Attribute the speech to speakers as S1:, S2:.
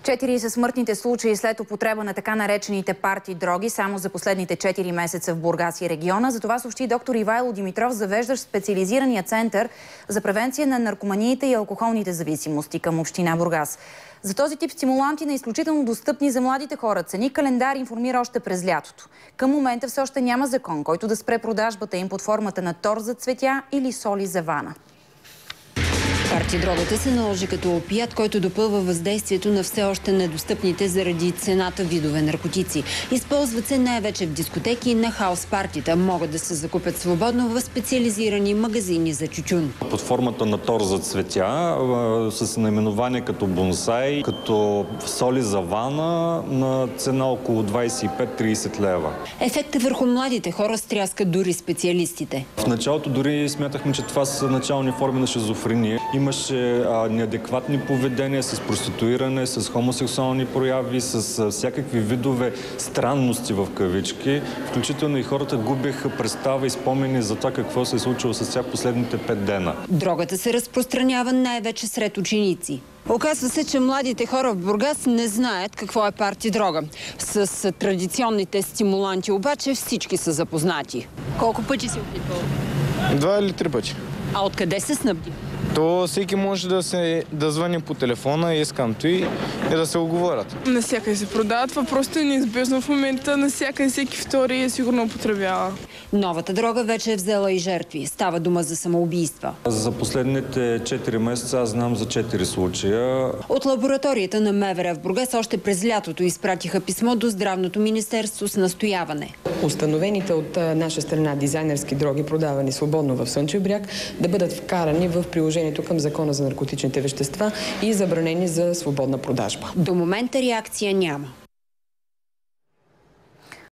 S1: 4 са смъртните случаи след употреба на така наречените парти дроги само за последните 4 месеца в Бургас и региона. За това съобщи доктор Ивайло Димитров, завеждащ специализирания център за превенция на наркоманиите и алкохолните зависимости към община Бургас. За този тип стимуланти на изключително достъпни за младите хора цени календар информира още през лятото. Към момента все още няма закон, който да спре продажбата им под формата на тор за цветя или соли за вана.
S2: Парти-дрогата се наложи като опият, който допълва въздействието на все още недостъпните заради цената видове наркотици. Използват се най-вече в дискотеки и на хаус-партита. Могат да се закупят свободно в специализирани магазини за тютюн.
S3: Под формата на тор за цветя, с наименование като бонсай, като соли за вана, на цена около 25-30 лева.
S2: Ефектът върху младите хора стряска дори специалистите.
S3: В началото дори смятахме, че това са начални форми на шизофрения. Имаше неадекватни поведения с проституиране, с хомосексуални прояви, с всякакви видове странности в кавички. Включително и хората губеха представа и спомени за това какво се е случило с тях последните 5 дена.
S2: Дрогата се разпространява най-вече сред ученици. Оказва се, че младите хора в Бургас не знаят какво е парти-дрога. С традиционните стимуланти обаче всички са запознати. Колко пъти си опитвал?
S4: 2 или 3 пъти.
S2: А откъде се снабди?
S4: То всеки може да звъни по телефона, искам и да се оговорят.
S5: Насякъде се продават, въпросът е неизбежно в момента, насякъде всеки втори е сигурно употребява.
S2: Новата дрога вече е взела и жертви. Става дума за самоубийства.
S3: За последните 4 месеца аз знам за 4 случая.
S2: От лабораторията на МВР в Бургас още през лятото изпратиха писмо до Здравното министерство с настояване.
S6: Установените от наша страна дизайнерски дроги, продавани свободно в Слънчев бряг, да бъдат вкарани в приложението към Закона за наркотичните вещества и забранени за свободна продажба.
S2: До момента реакция няма.